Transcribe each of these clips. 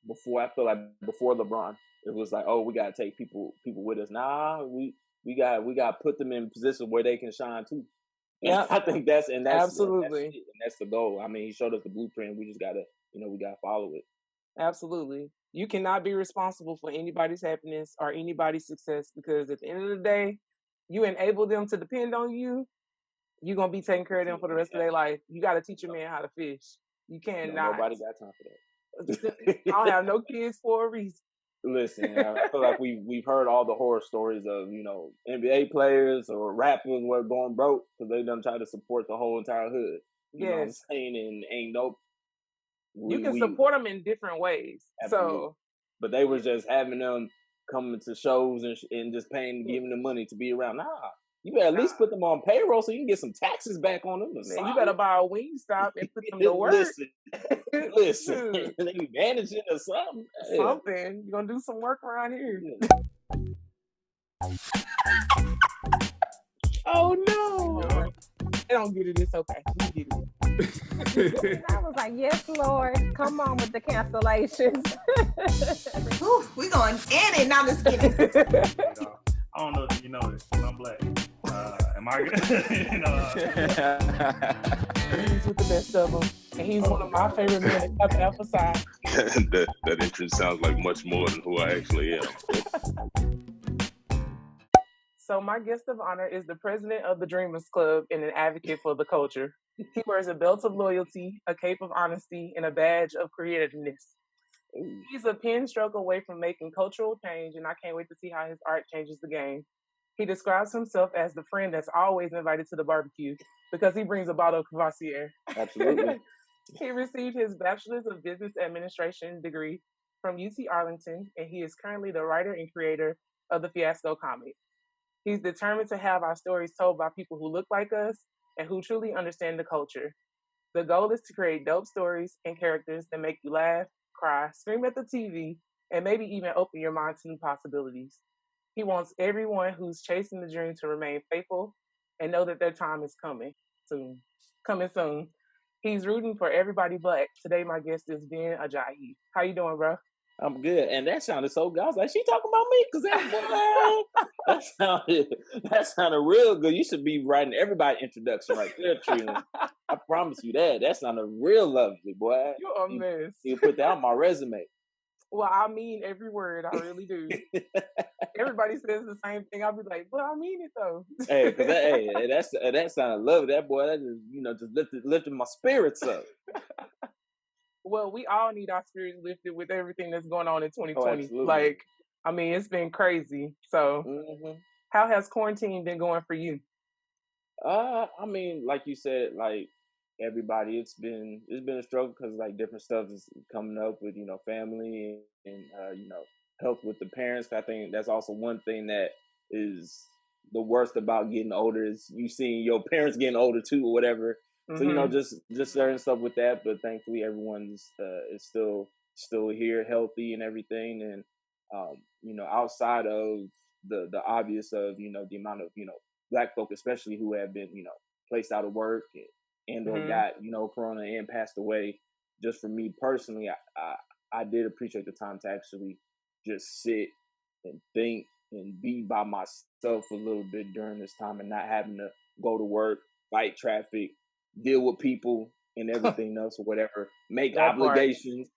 before, I feel like before LeBron, it was like, oh, we gotta take people with us. Nah, we got to put them in positions where they can shine too. Yeah, I think that's absolutely. it, and that's the goal. I mean, he showed us the blueprint. We just gotta, we gotta follow it. Absolutely. You cannot be responsible for anybody's happiness or anybody's success, because at the end of the day, you enable them to depend on you. You're gonna be taking care of them for the rest of their life. You got to teach a man how to fish. You cannot. Nobody got time for I that. don't have no kids for a reason. Listen, I feel like we've heard all the horror stories of NBA players or rappers who are going broke because they done try to support the whole entire hood. You know what I'm Yes, saying? And ain't no you can we support them in different ways. absolutely. So, But they was just having them coming to shows and just giving them money to be around. Nah, you better at least put them on payroll so you can get some taxes back on them. man, you better buy a Wingstop and put them to work. Listen, they be managing or something. Something. You're gonna do some work around here. Oh no! They don't get it. It's okay. We get it. I was like, yes, Lord, come on with the cancellations. Ooh, we going in and now just kidding. I don't know if you know this, but I'm black. Am I good? He's with the best of them, and he's one of my favorite men to emphasize. that entrance sounds like much more than who I actually am. So my guest of honor is the president of the Dreamers Club and an advocate for the culture. He wears a belt of loyalty, a cape of honesty, and a badge of creativeness. He's a pen stroke away from making cultural change, and I can't wait to see how his art changes the game. He describes himself as the friend that's always invited to the barbecue because he brings a bottle of Courvoisier. Absolutely. He received his Bachelor of Business Administration degree from UT-Arlington, and he is currently the writer and creator of the Fiasco Comic. He's determined to have our stories told by people who look like us and who truly understand the culture. The goal is to create dope stories and characters that make you laugh, cry, scream at the TV, and maybe even open your mind to new possibilities. He wants everyone who's chasing the dream to remain faithful and know that their time is coming soon. Coming soon. He's rooting for everybody black. Today, my guest is Ben Ajayi. How you doing, bro? I'm good. And that sounded so good. I was like, she talking about me? Because that sounded real good. You should be writing everybody introduction right there, Trina. I promise you that. That sounded real lovely, boy. You're a mess. You put that on my resume. Well, I mean every word. I really do. Everybody says the same thing. I'll be like, but I mean it though. Hey, because that sounded lovely. That boy, that just lifted my spirits up. Well, we all need our spirits lifted with everything that's going on in 2020. Absolutely. Like, I mean, it's been crazy. So, how has quarantine been going for you? I mean, like you said, like everybody, it's been a struggle because like different stuff is coming up with family and health with the parents. I think that's also one thing that is the worst about getting older is you seeing your parents getting older too or whatever. So just certain stuff with that, but thankfully everyone's is still here, healthy and everything, and outside of the obvious of the amount of Black folk especially who have been placed out of work and or got corona and passed away. Just for me personally, I did appreciate the time to actually just sit and think and be by myself a little bit during this time and not having to go to work, fight traffic, deal with people and everything else or whatever, make obligations.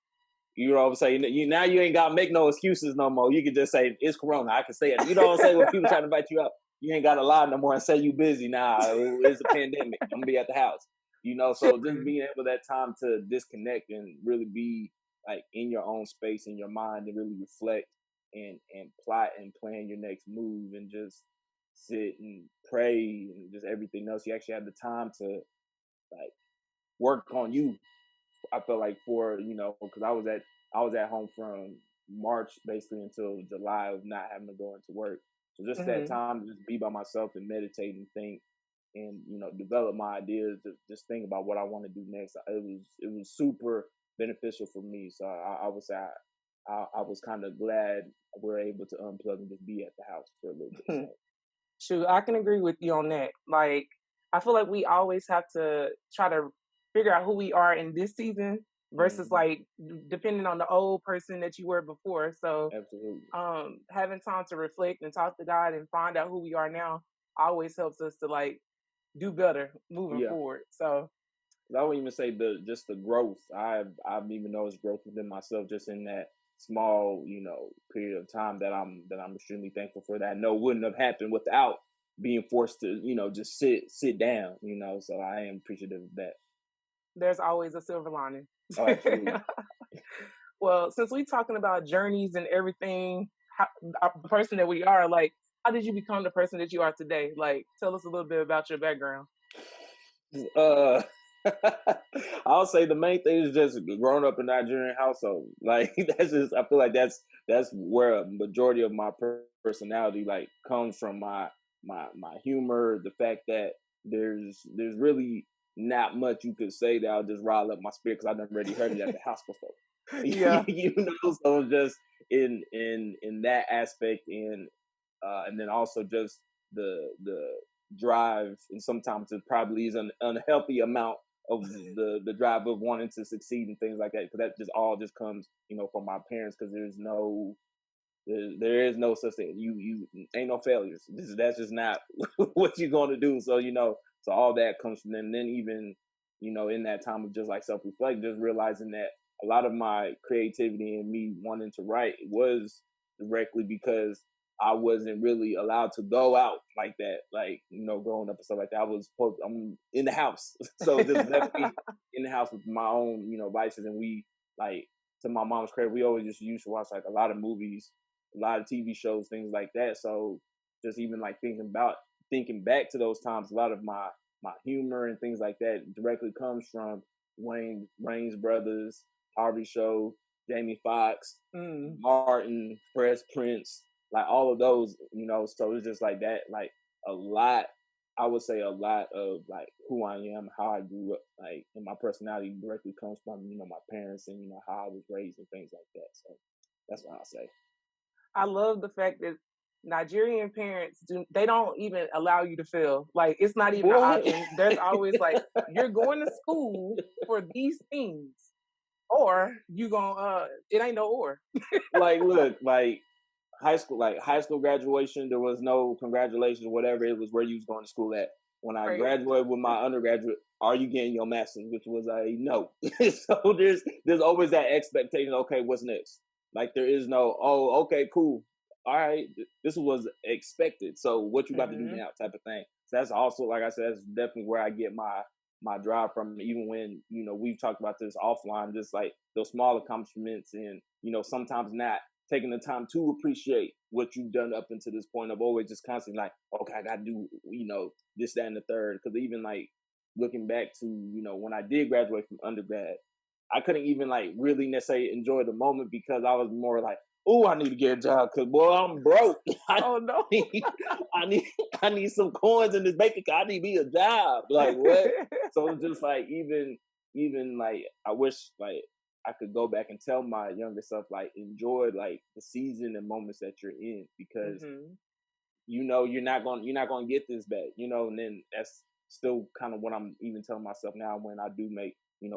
You know what I'm saying? Now you ain't got to make no excuses no more. You can just say, it's corona. I can say it. You know what I'm saying? When people try to invite you out, you ain't got to lie no more and say you busy. Nah, it's a pandemic. I'm going to be at the house. So just being able that time to disconnect and really be like in your own space, in your mind, and really reflect and plot and plan your next move and just sit and pray and just everything else. You actually have the time to like work on you. I felt like because I was at home from March basically until July of not having to go into work. So just that time to just be by myself and meditate and think and develop my ideas, to just think about what I want to do next. It was super beneficial for me. So I would say I was kind of glad we were able to unplug and just be at the house for a little bit. Shoot, I can agree with you on that. Like, I feel like we always have to try to figure out who we are in this season versus like depending on the old person that you were before. So Absolutely. having time to reflect and talk to God and find out who we are now always helps us to like do better moving Yeah. forward. So I wouldn't even say the growth. I've even noticed growth within myself just in that small, period of time that I'm extremely thankful for, that I know wouldn't have happened without being forced to, just sit down, so I am appreciative of that. there's always a silver lining. Oh, absolutely. Well, since we're talking about journeys and everything, the person that we are, like, how did you become the person that you are today? Like, tell us a little bit about your background. Uh, I'll say the main thing is just growing up in a Nigerian household. Like that's just, I feel like that's where a majority of my personality like comes from. My humor, the fact that there's really not much you could say that'll just rile up my spirit because I've never already heard it at the house before. Yeah. So just in that aspect, and then also just the drive, and sometimes it probably is an unhealthy amount of the drive of wanting to succeed and things like that, because that just all just comes from my parents, because there is no such thing. You ain't no failures. That's just not what you're going to do. So so all that comes from them. And then even in that time of just like self-reflect, just realizing that a lot of my creativity and me wanting to write was directly because I wasn't really allowed to go out like that, like growing up and stuff like that. I'm in the house, so just left me in the house with my own vices. And we, like, to my mom's credit, we always just used to watch like a lot of movies, a lot of TV shows, things like that. So just even like thinking back to those times, a lot of my humor and things like that directly comes from Wayne's Brothers, Harvey Show, Jamie Foxx, Martin, Fresh Prince, like all of those, so it's just like that, like a lot, I would say a lot of like who I am, how I grew up, like, and my personality directly comes from, my parents and, how I was raised and things like that. So that's what I'll say. I love the fact that Nigerian parents they don't even allow you to fail. Like, it's not even an option. There's always like, you're going to school for these things, or you gonna it ain't no or. Like, look, like high school graduation, there was no congratulations, whatever. It was where you was going to school at. When I Right. graduated with my undergraduate, are you getting your master's? Which was a no. So there's always that expectation. Okay, what's next? Like, there is no, oh, okay, cool, all right, this was expected. So what you about to do now, type of thing. So that's also, like I said, that's definitely where I get my drive from. Even when we've talked about this offline, just like those small accomplishments, and sometimes not taking the time to appreciate what you've done up until this point, of always just constantly like, okay, I gotta do, this, that, and the third. Because even like looking back to, when I did graduate from undergrad, I couldn't even like really necessarily enjoy the moment, because I was more like, oh, I need to get a job, because boy, I'm broke. Oh no. I need some coins in this bank account. I need me a job. Like, what? So it's just like, even like, I wish like I could go back and tell my younger self, like, enjoy like the season and moments that you're in, because you're not gonna get this back, and then that's still kind of what I'm even telling myself now when I do make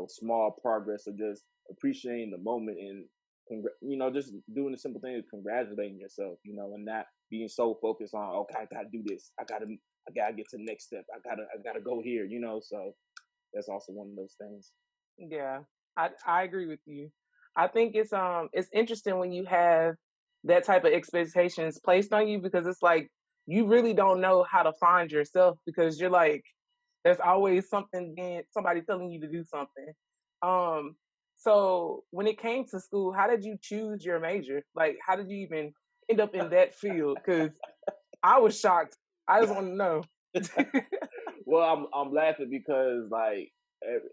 small progress, of just appreciating the moment, and just doing the simple thing of congratulating yourself, and not being so focused on, okay, I gotta do this, I gotta get to the next step, I gotta go here, so that's also one of those things. Yeah, I agree with you. I think it's interesting when you have that type of expectations placed on you, because it's like you really don't know how to find yourself, because you're like, there's always somebody telling you to do something. So when it came to school, how did you choose your major? Like, how did you even end up in that field? Because I was shocked. I just want to know. Well, I'm laughing because, like,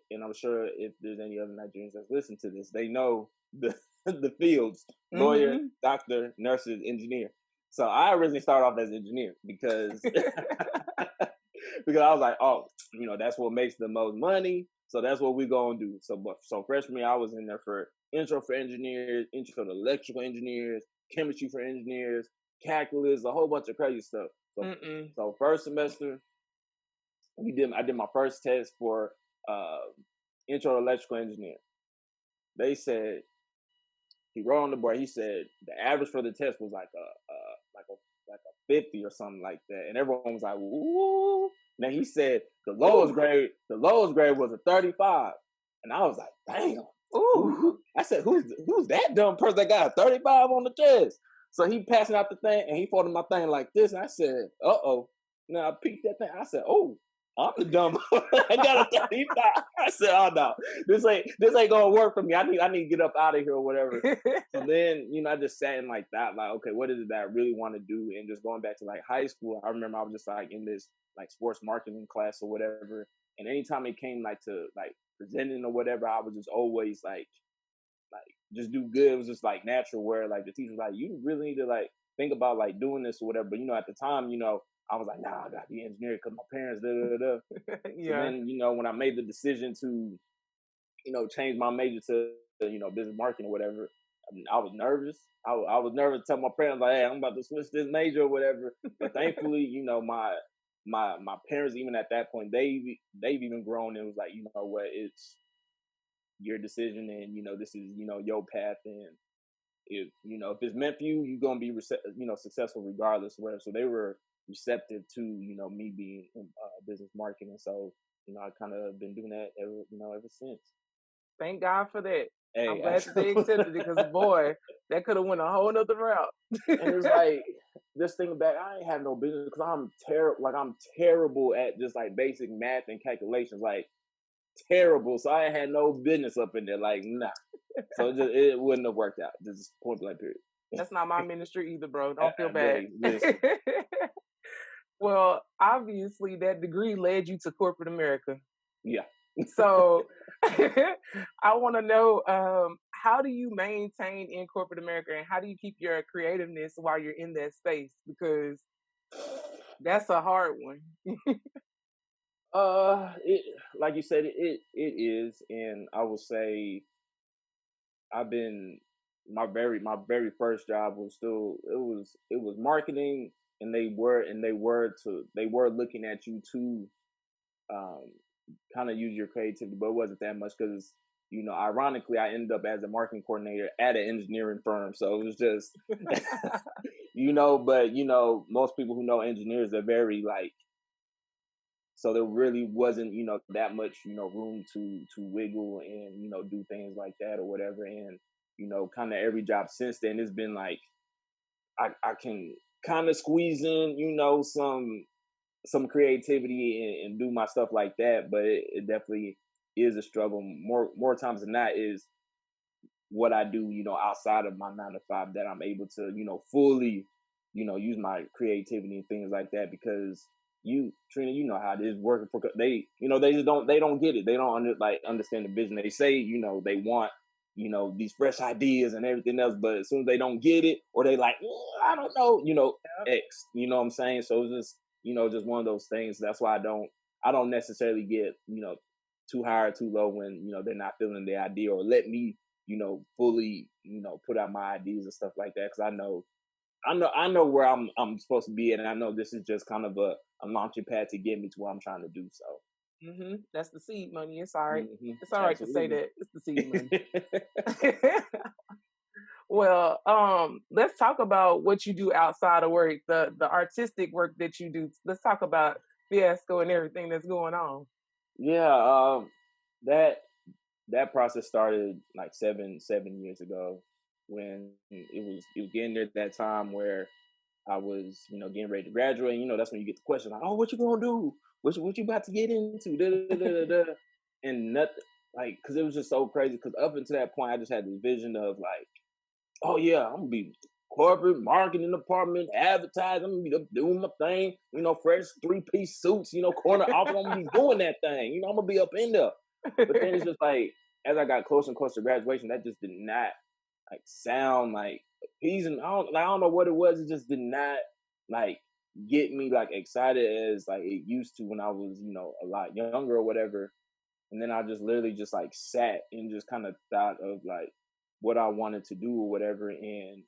and I'm sure if there's any other Nigerians that listen to this, they know the the fields: lawyer, doctor, nurses, engineer. So I originally started off as engineer because because I was like, oh, that's what makes the most money, so that's what we're gonna do. So freshman year, I was in there for intro for engineers, intro to electrical engineers, chemistry for engineers, calculus, a whole bunch of crazy stuff. So first semester, I did my first test for intro to electrical engineer. they said he wrote on the board. He said the average for the test was like a 50 or something like that, and everyone was like, "Ooh!" Then he said the lowest grade was a 35, and I was like, "Damn!" Ooh. I said, "Who's that dumb person that got a 35 on the test?" So he passing out the thing, and he folded my thing like this, and I said, "Uh-oh." Now I peeked that thing. I said, "Oh, I'm the dumb. I got a 35." I said, "Oh no, this ain't gonna work for me. I need to get up out of here or whatever." So then, I just sat in like that, like, okay, what is it that I really want to do? And just going back to like high school, I remember I was just like in this like sports marketing class or whatever. And anytime it came like to like presenting or whatever, I was just always like just do good. It was just like natural where like the teacher was like, you really need to like think about like doing this or whatever. But at the time, I was like, nah, I gotta be an engineer because my parents So Yeah. then, when I made the decision to, change my major to, business marketing or whatever, I was nervous. I was nervous to tell my parents like, hey, I'm about to switch this major or whatever. But thankfully, my parents, even at that point, they've even grown and was like, you know what, it's your decision, and this is your path, and if it's meant for you, you're gonna be successful regardless, whatever. So they were receptive to me being in business marketing. So I kind of been doing that ever since. Thank God for that. Hey, I'm glad that they accepted it because boy, that could have went a whole nother route. and it's like just thinking back, I ain't have no business because I'm terrible. Like I'm terrible at just like basic math and calculations, like terrible. So I had no business up in there, like nah. So it wouldn't have worked out. Just point blank period. That's not my ministry either, bro. Don't feel bad. Listen. Well, obviously that degree led you to corporate America. Yeah. So I want to know, how do you maintain in corporate America and how do you keep your creativeness while you're in that space? Because that's a hard one. It like you said, it is, and I will say I've been my very first job was still it was marketing, and they were looking at you to um kind of use your creativity, but it wasn't that much because ironically I ended up as a marketing coordinator at an engineering firm, so it was just but most people who know engineers are very like, so there really wasn't that much room to wiggle and do things like that or whatever. And kind of every job since then it's been like I can kind of squeeze in some creativity and do my stuff like that, but it definitely is a struggle. More times than not is what I do, outside of my 9 to 5, that I'm able to, fully, use my creativity and things like that. Because Trina, you know how it is working for they, they just don't get it. They don't understand the vision. They say, they want, these fresh ideas and everything else, but as soon as they don't get it, or they like, I don't know, X, you know what I'm saying? So it's just, just one of those things. That's why I don't necessarily get, too high or too low when, they're not feeling the idea, or let me, fully, put out my ideas and stuff like that. Cause I know where I'm supposed to be at, and I know this is just kind of a launching pad to get me to what I'm trying to do. So That's the seed money. It's all right. mm-hmm. It's all right Absolutely. to say that. It's the seed money. Well, let's talk about what you do outside of work, the artistic work that you do. Let's talk about Fiasco and everything that's going on. Yeah, that process started like seven years ago, when it was getting there at that time where I was, getting ready to graduate. That's when you get the question like, oh, what you gonna do? What you about to get into? Da, da, da, da, da. And nothing, like, because it was just so crazy. Because up until that point, I just had this vision of like, oh yeah, I'm gonna be corporate marketing department, advertising. I'm gonna be doing my thing. Fresh 3-piece suits. Corner office. I'm gonna be doing that thing. I'm gonna be up in there. But then it's just like, as I got closer and closer to graduation, that just did not like sound like appeasing. I don't know what it was. It just did not like get me like excited as like it used to when I was a lot younger or whatever. And then I just literally just like sat and just kind of thought of like what I wanted to do or whatever. And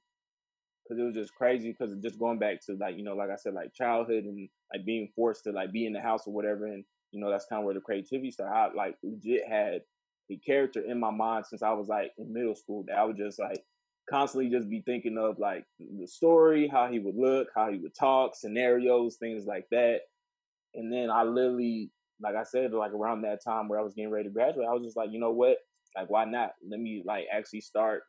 because it was just crazy, because just going back to like like I said, like childhood and like being forced to like be in the house or whatever. And that's kind of where the creativity started. I like legit had character in my mind since I was like in middle school. That I would just like constantly just be thinking of like the story, how he would look, how he would talk, scenarios, things like that. And then I literally, like I said, like around that time where I was getting ready to graduate, I was just like, you know what? Like, why not? Let me like actually start,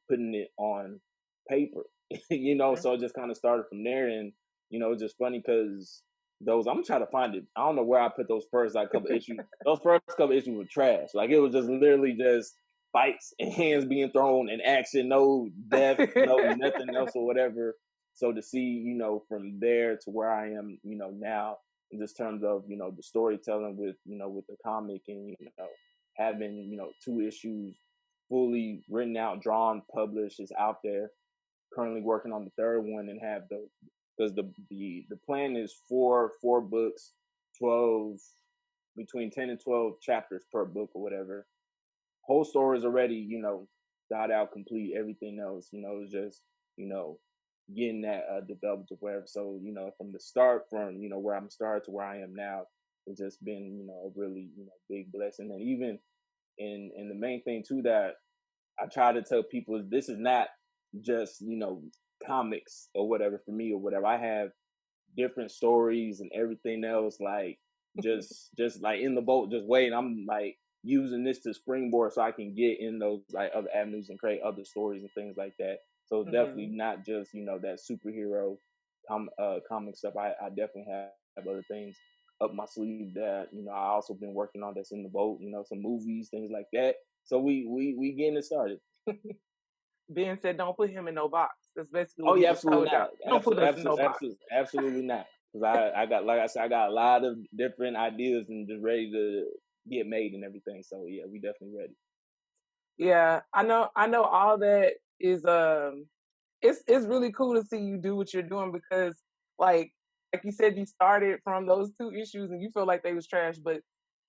putting it on paper, Mhm. So it just kind of started from there. And, it's just funny because I'm trying to find it. I don't know where I put those first like couple issues. Those first couple issues were trash. Like it was just literally just fights and hands being thrown and action, no death, no nothing else or whatever. So to see, from there to where I am, now, in just terms of the storytelling with the comic and having two issues fully written out, drawn, published is out there. Currently working on the third one and have because the plan is four books, 12 between 10 and 12 chapters per book or whatever. Whole story is already thought out, complete. Everything else is just getting that developed or whatever. So from the start, from where I'm started to where I am now, it's just been a really big blessing. And even in the main thing too that I try to tell people is this is not just comics or whatever for me or whatever. I have different stories and everything else, like just like in the boat, just waiting. I'm like using this to springboard so I can get in those like other avenues and create other stories and things like that. So definitely Mhm. not just that superhero comic stuff. I definitely have other things up my sleeve that I also been working on that's in the boat. Some movies, things like that. So we getting it started. Ben said, "Don't put him in no box." That's basically Oh what he yeah, just absolutely told y'all. not. Don't put us in no box. Absolutely not. Because I got, like I said, I got a lot of different ideas and just ready to get made and everything. So yeah, we definitely ready. Yeah, I know. I know all that is. It's really cool to see you do what you're doing because, like you said, you started from those two issues and you feel like they was trash, but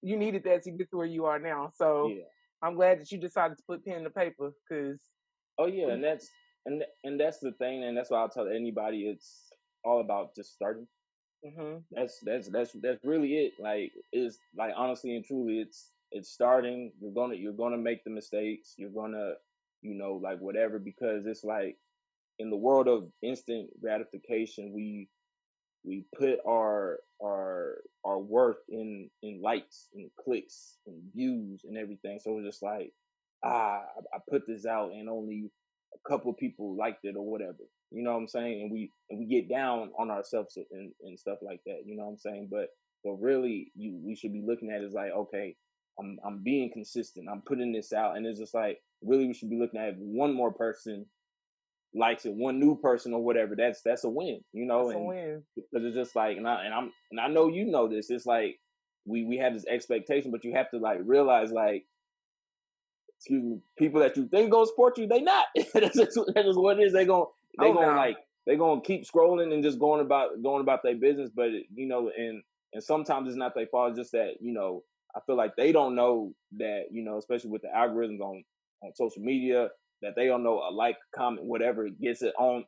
you needed that to get to where you are now. So Yeah. I'm glad that you decided to put pen to paper because. Oh yeah, and that's the thing, and that's why I'll tell anybody. It's all about just starting. Hmm. That's really it. Like it's like honestly and truly, it's starting. You're gonna make the mistakes. You're gonna like whatever because it's like in the world of instant gratification, we put our worth in likes and clicks and views and everything. So it's just like I put this out and only a couple people liked it or whatever. You know what I'm saying? And we get down on ourselves and stuff like that. You know what I'm saying? But really, we should be looking at it as like, okay, I'm being consistent. I'm putting this out, and it's just like really we should be looking at it, one more person likes it, one new person or whatever, that's a win, That's a and win. because it's just like, and I know this. It's like we have this expectation, but you have to like realize, like, excuse me, people that you think gonna support you, they not. That's just what it is. They Oh gonna no. like they gonna keep scrolling and just going about their business, but and sometimes it's not their fault. It's just that I feel like they don't know that especially with the algorithms on social media, that they don't know a like, comment, whatever gets it on,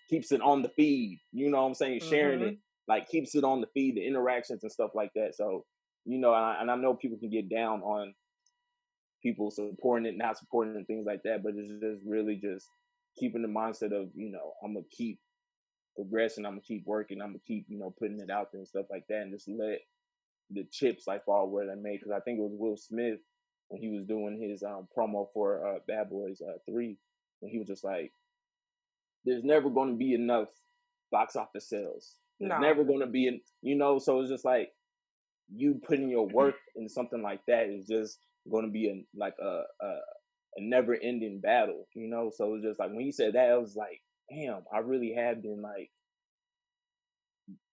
keeps it on the feed. You know what I'm saying? Sharing it Hmm. like keeps it on the feed, the interactions and stuff like that. So and I know people can get down on people supporting it, not supporting it, and things like that. But it's just really just keeping the mindset of I'm gonna keep progressing, I'm gonna keep working, I'm gonna keep putting it out there and stuff like that, and just let the chips like fall where they may. Because I think it was Will Smith when he was doing his promo for Bad Boys 3, and he was just like, there's never going to be enough box office sales. There's No. never going to be, so it's just like you putting your work in something like that is just going to be a never ending battle, So it's just like when you said that, I was like, damn, I really have been like,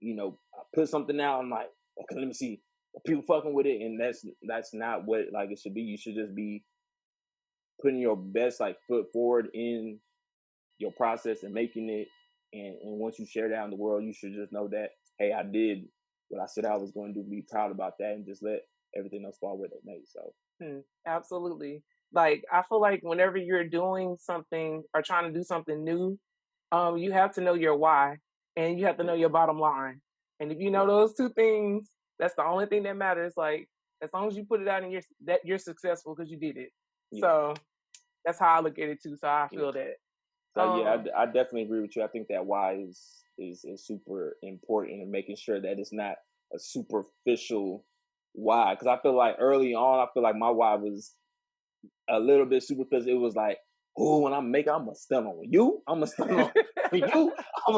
I put something out. I'm like, okay, let me see. People fucking with it, and that's not what like it should be. You should just be putting your best like foot forward in your process and making it. And once you share that in the world, you should just know that, hey, I did what I said I was going to do. Be proud about that, and just let everything else fall where it may. So Absolutely. Like I feel like whenever you're doing something or trying to do something new, you have to know your why and you have to yeah, know your bottom line. And if you know yeah, those two things, that's the only thing that matters. Like As long as you put it out and you're successful because you did it. Yeah. So that's how I look at it too. So I Yeah. feel that. So yeah, I definitely agree with you. I think that why is super important, and making sure that it's not a superficial why. Because I feel like early on, I feel like my why was a little bit superficial. It was like, oh, when I make it, I'm gonna stun on you. I'm gonna stun on you.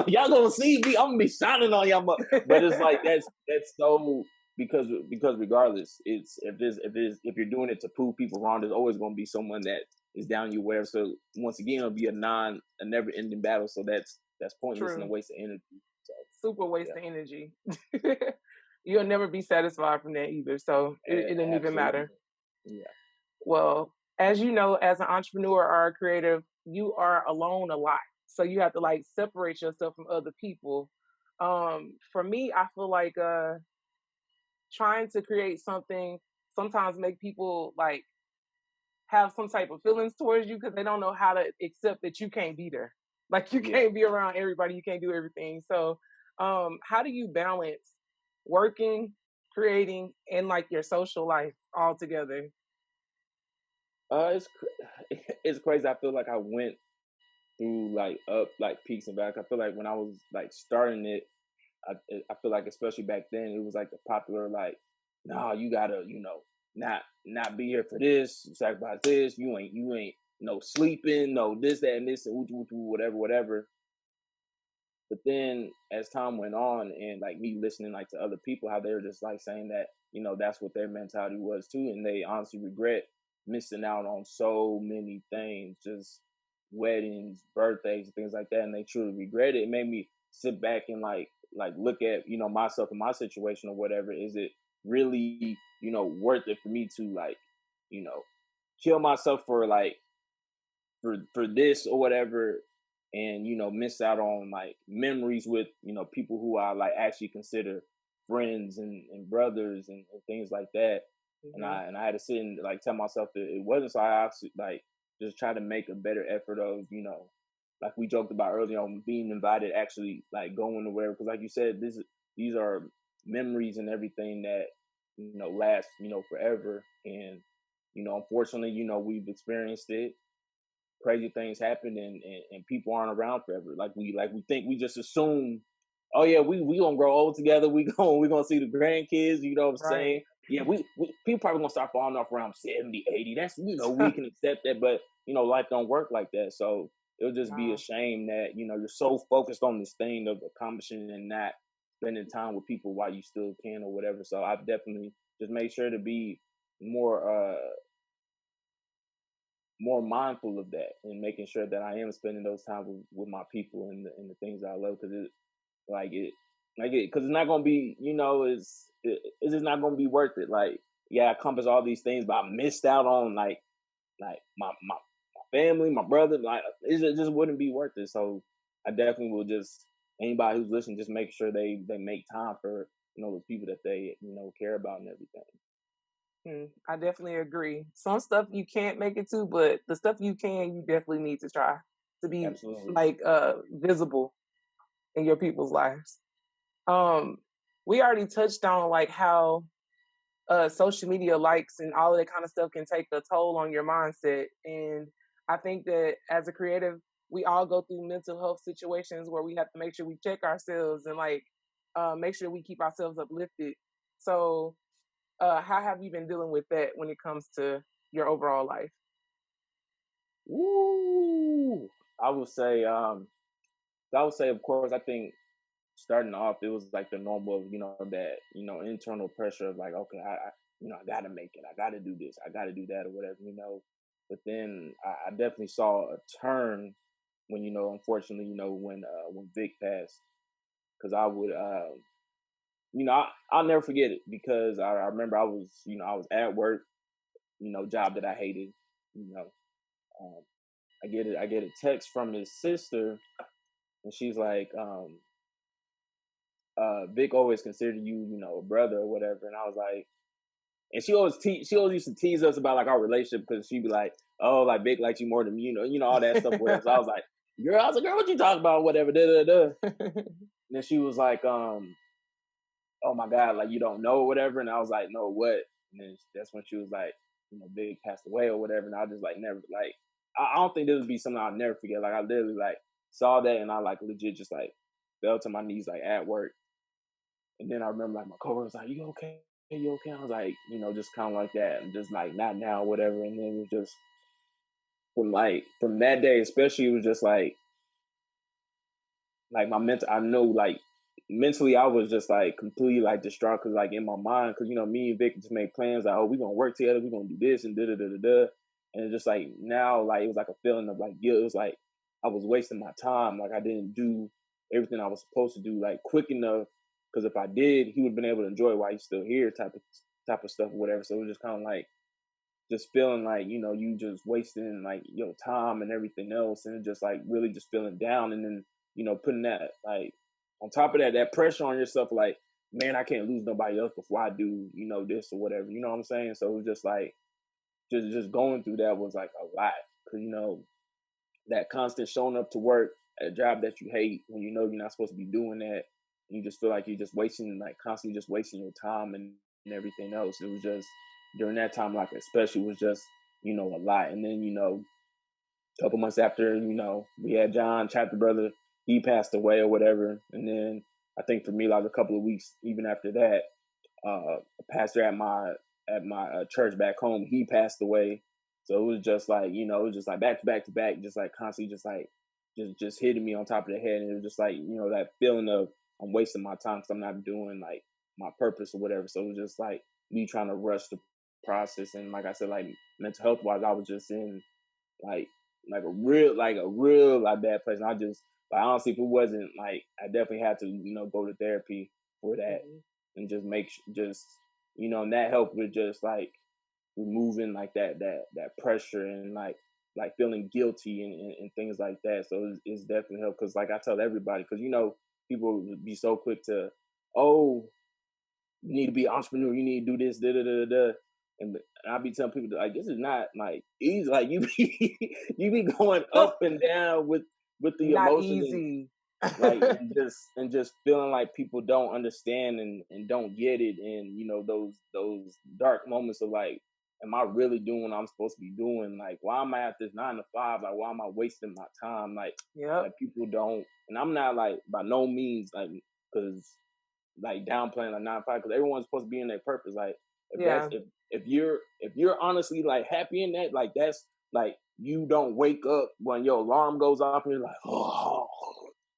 Y'all gonna see me. I'm gonna be shining on y'all. But it's like that's so because regardless, it's if you're doing it to prove people wrong, there's always gonna be someone that is down you wherever. So once again, it'll be a never ending battle. So that's pointless and a waste of energy. So, super waste of energy. You'll never be satisfied from that either. So it doesn't even matter. Yeah. Well, as you know, as an entrepreneur or a creative, you are alone a lot. So you have to like separate yourself from other people. For me, I feel like trying to create something sometimes make people like have some type of feelings towards you because they don't know how to accept that you can't be there. Like you can't be around everybody, you can't do everything. So how do you balance working, creating, and like your social life all together? It's crazy. I feel like I went through like peaks and valleys. I feel like when I was like starting it, I feel like especially back then it was like the popular like, nah, you gotta not be here for this, sacrifice this. You ain't no sleeping, no this that and this and whatever. But then as time went on and like me listening like to other people, how they were just like saying that, that's what their mentality was too. And they honestly regret missing out on so many things, just weddings, birthdays, things like that. And they truly regret it. It made me sit back and like look at, myself and my situation or whatever. Is it really, worth it for me to like, kill myself for like, for this or whatever, and miss out on like memories with people who I like actually consider friends and brothers and things like that. Mm-hmm. And I had to sit and like tell myself that it wasn't. So I actually like just try to make a better effort of like we joked about earlier on, being invited, actually like going to wherever, because like you said, these are memories and everything that last forever. And unfortunately we've experienced it. Crazy things happen, and people aren't around forever. Like we think, we just assume, oh yeah, we gonna grow old together. We gonna see the grandkids. You know what I'm saying? Yeah, we people probably gonna start falling off around 70, 80. That's we can accept that, but life don't work like that. So it'll just be a shame that you're so focused on this thing of accomplishing and not spending time with people while you still can or whatever. So I've definitely just made sure to be more mindful of that and making sure that I am spending those time with my people and the things I love, because because it's not gonna be it's just not gonna be worth it. Like, yeah, I accomplished all these things, but I missed out on like my family, my brother. Like it just wouldn't be worth it. So I definitely will just, anybody who's listening, just make sure they make time for the people that they care about and everything. I definitely agree. Some stuff you can't make it to, but the stuff you can, you definitely need to try to be like visible in your people's lives. We already touched on like how social media likes and all of that kind of stuff can take a toll on your mindset. And I think that as a creative, we all go through mental health situations where we have to make sure we check ourselves and like make sure we keep ourselves uplifted. So how have you been dealing with that when it comes to your overall life? Woo! I would say, of course, I think starting off, it was like the normal of, that, internal pressure of like, okay, I gotta make it. I gotta do this. I gotta do that or whatever, But then I definitely saw a turn when, unfortunately, when Vic passed, because I would, I'll never forget it, because I remember I was at work, job that I hated, I get a text from his sister, and she's like, Vic always considered you, a brother or whatever. And I was like, and she always used to tease us about like our relationship, because she'd be like, oh, like Vic likes you more than me, all that stuff, whatever. So I was like, girl, what you talking about, whatever, da da da. And then she was like, oh my God, like you don't know or whatever. And I was like, no, what? And then that's when she was like, Big passed away or whatever. And I just like never like I don't think this would be something I'll never forget. Like I literally like saw that and I like legit just like fell to my knees like at work. And then I remember like my coworker was like, "You okay? You okay?" I was like, just kind of like that, and just like not now, whatever. And then it was just from that day, especially, it was just like my mental. I know like mentally, I was just like completely like distraught because like in my mind, because me and Vic just made plans like, oh, we're gonna work together, we're gonna do this and da da da da da. And it's just like now, like it was like a feeling of like guilt. It was like I was wasting my time. Like I didn't do everything I was supposed to do like quick enough. Because if I did, he would have been able to enjoy it while he's still here, type of stuff or whatever. So it was just kind of like just feeling like you just wasting like your time and everything else, and just like really just feeling down, and then putting that like on top of that, that pressure on yourself, like man, I can't lose nobody else before I do this or whatever. You know what I'm saying? So it was just like just going through that was like a lot because that constant showing up to work at a job that you hate when you're not supposed to be doing that. And you just feel like you're just wasting, like constantly just wasting your time and everything else. It was just during that time, like especially, was just a lot. And then a couple months after, we had John, chapter brother, he passed away or whatever. And then I think for me, like a couple of weeks even after that, a pastor at my church back home, he passed away. So it was just like it was just like back to back to back, just like constantly, just like just hitting me on top of the head, and it was just like that feeling of I'm wasting my time because I'm not doing like my purpose or whatever. So it was just like me trying to rush the process, and like I said, like mental health wise, I was just in like a real like bad place. And I just like honestly, if it wasn't like I definitely had to go to therapy for that, and just and that helped with just like removing like that pressure and like feeling guilty and things like that. So it's definitely helped because like I tell everybody, because people would be so quick to, oh, you need to be an entrepreneur, you need to do this, da da da da. And I be telling people like this is not like easy. Like you be you be going up and down with the Not emotions easy. like and just feeling like people don't understand and don't get it, and those dark moments of like, am I really doing what I'm supposed to be doing? Like, why am I at this 9 to 5? Like, why am I wasting my time? Like, Yep. people don't, and I'm not like by no means like because like downplaying like 9 to 5, because everyone's supposed to be in their purpose. Like, Yeah. if you're honestly like happy in that, like that's like you don't wake up when your alarm goes off and you're like, oh,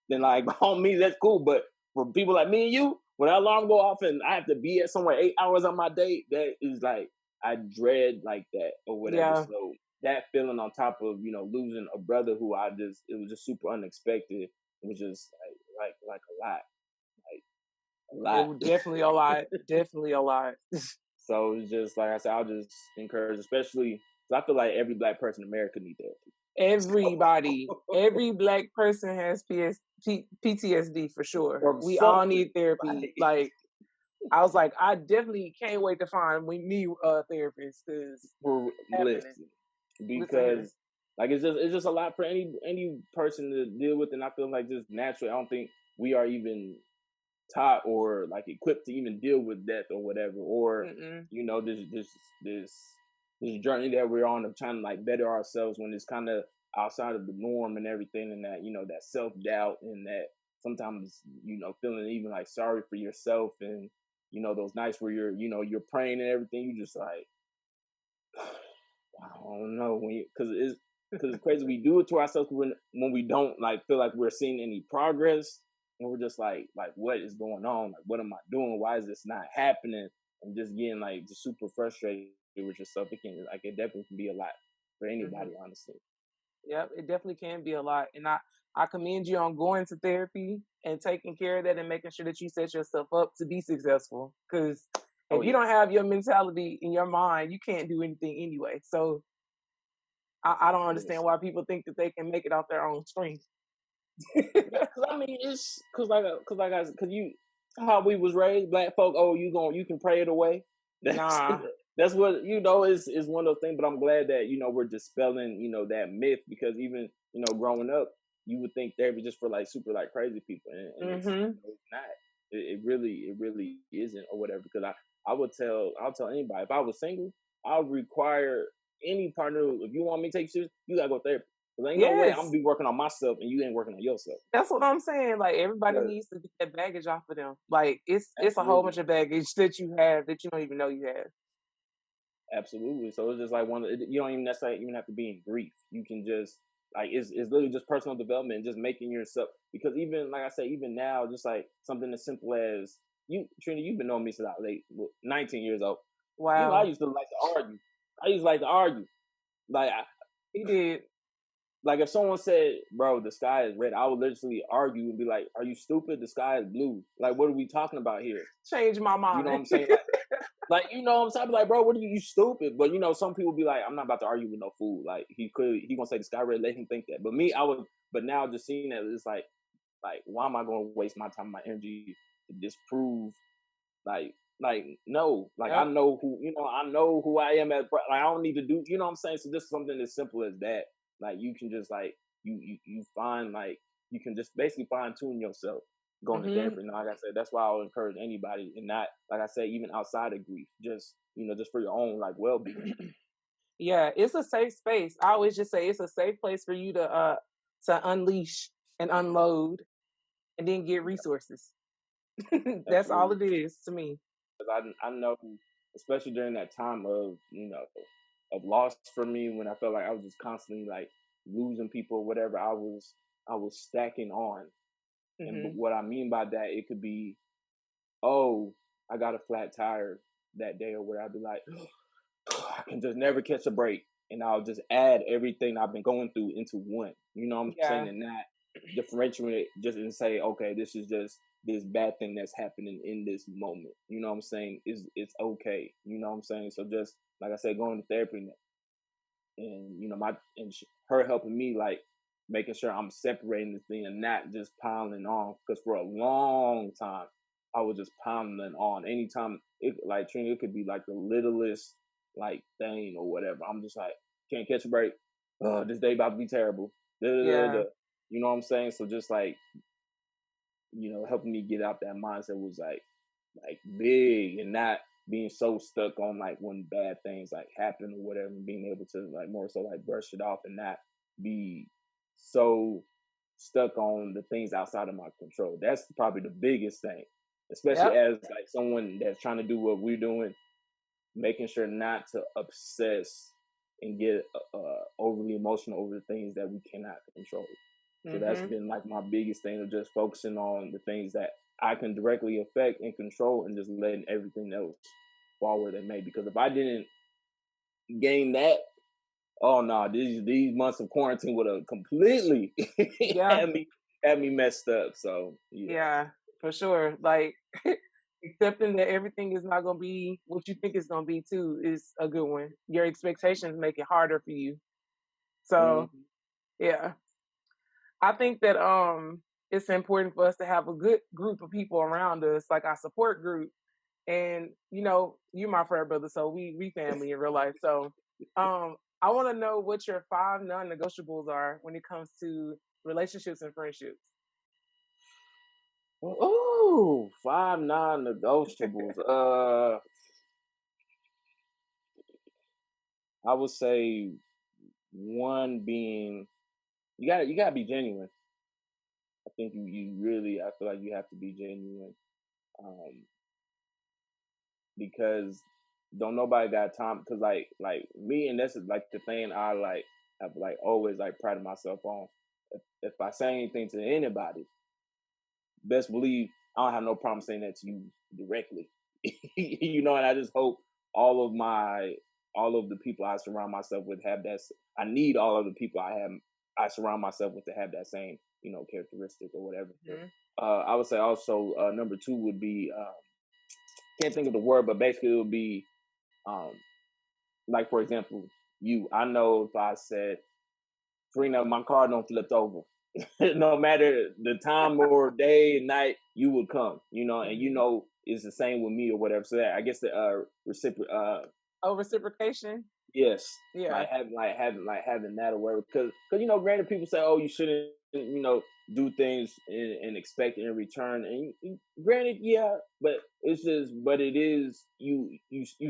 then like by all means that's cool. But for people like me and you, when that alarm go off and I have to be at somewhere 8 hours on my day, that is like I dread like that or whatever. Yeah. So that feeling on top of losing a brother who it was just super unexpected. It was just like a lot. It was definitely a lot. Definitely a lot. So it's just like I said, I'll just encourage, especially because I feel like every Black person in America needs therapy. Everybody, every Black person has PTSD for sure. From We all something. need therapy. Like, I was like, I definitely can't wait to find me a therapist because like it's just a lot for any person to deal with, and I feel like just naturally, I don't think we are even taught or like equipped to even deal with death or whatever, or this journey that we're on of trying to like better ourselves when it's kind of outside of the norm and everything, and that that self-doubt, and that sometimes feeling even like sorry for yourself, and those nights where you're praying and everything, you just like I don't know, because it's crazy, we do it to ourselves when we don't like feel like we're seeing any progress. And we're just like what is going on? Like, what am I doing? Why is this not happening? And just getting like just super frustrated with yourself. It definitely can be a lot for anybody, honestly. Yep, it definitely can be a lot. And I commend you on going to therapy and taking care of that and making sure that you set yourself up to be successful. Because if you don't have your mentality in your mind, you can't do anything anyway. So I don't understand why people think that they can make it off their own strength. Because I mean, it's because you how we was raised, Black folk. Oh, you can pray it away. That's what is one of those things. But I'm glad that we're dispelling that myth, because even growing up, you would think therapy just for like super like crazy people, and it's not. It really isn't or whatever. Because I'll tell anybody if I was single, I would require any partner. If you want me to take you serious, you gotta go therapy. Cause ain't no way I'm gonna Yes, be working on myself and you ain't working on yourself. that's what I'm saying. Like everybody Yeah, needs to get that baggage off of them. Like it's a whole absolutely. bunch of baggage that you have that you don't even know you have. Absolutely. So it's just like you don't even necessarily even have to be in grief. You can just like it's literally just personal development, just making yourself because even like I said, even now, just like something as simple as you, Trina, you've been knowing me since I was 19 years old. You know, I Wow, used to like to argue. I used to like to argue. Like he did like if someone said, "Bro, the sky is red," I would literally argue and be like, "Are you stupid? The sky is blue. Like, what are we talking about here?" change my You know what mind. I'm saying? Like, you know what I'm saying? Like, bro, what are you stupid? But you know, some people be like, I'm not about to argue with no fool. Like he gonna say the sky red, let him think that. But me, but now just seeing that it's like, why am I gonna waste my time, my energy to disprove like no. Like I Yep. know who I know who I am like I don't need to do you know what I'm saying? So just something as simple as that. Like you can just like you find like you can just basically fine tune yourself going to Hmm. therapy. And like I said, that's why I would encourage anybody and not like I said, even outside of grief, just just for your own like well being. Yeah, it's a safe space. I always just say it's a safe place for you to unleash and unload and then get resources. That's all Absolutely. it is to me. I know, especially during that time of of loss for me when I felt like I was just constantly like losing people, whatever. I was stacking on, and Hmm. what I mean by that, it could be, oh, I got a flat tire that day, or where I'd be like, I can just never catch a break, and I'll just add everything I've been going through into one. You know what I'm saying, Yeah. and not differentiate it just and say, okay, this is just this bad thing that's happening in this moment. You know what I'm saying? It's okay. You know what I'm saying? So just like I said, going to therapy and her helping me like making sure I'm separating the thing and not just piling on because for a long time I was just piling on anytime it like Trina, it could be like the littlest like thing or whatever. I'm just like can't catch a break. This day about to be terrible. Da, da, da, da. Yeah. You know what I'm saying? So just like helping me get out that mindset was like big and not being so stuck on like when bad things like happen or whatever and being able to like more so like brush it off and not be so stuck on the things outside of my control. That's probably the biggest thing, especially Yep. as like someone that's trying to do what we're doing, making sure not to obsess and get overly emotional over the things that we cannot control. So that's Hmm. been like my biggest thing of just focusing on the things that I can directly affect and control and just letting everything else fall where they may. Because if I didn't gain that, oh no, these months of quarantine would have completely Yeah. had me messed up. So yeah, Yeah. For sure. Like accepting that everything is not gonna be what you think it's gonna be too is a good one. Your expectations make it harder for you. So mm-hmm. yeah. I think that it's important for us to have a good group of people around us, like our support group. And you my frat brother, so we family in real life. So I want to know what your 5 non-negotiables are when it comes to relationships and friendships. Oh, 5 non-negotiables. I would say one being you gotta be genuine. I think you really I feel like you have to be genuine um, because don't nobody got time because like me and this is like the thing I like have like always like prided myself on. If I say anything to anybody, best believe I don't have no problem saying that to you directly. And I just hope all of my all of the people I surround myself with have that. I need all of the people I surround myself with to have that same characteristic or whatever. Hmm. I would say also number two would be can't think of the word, but basically it would be um, like for example, you. I know if I said, Serena, my car don't flip over. No matter the time or day and night, you would come. And Hmm. it's the same with me or whatever. So that I guess the reciprocal. Oh, reciprocation. Yes, Yeah. like having that or whatever. Because granted, people say, oh, you shouldn't do things and expect in return. And granted, yeah, but but it is you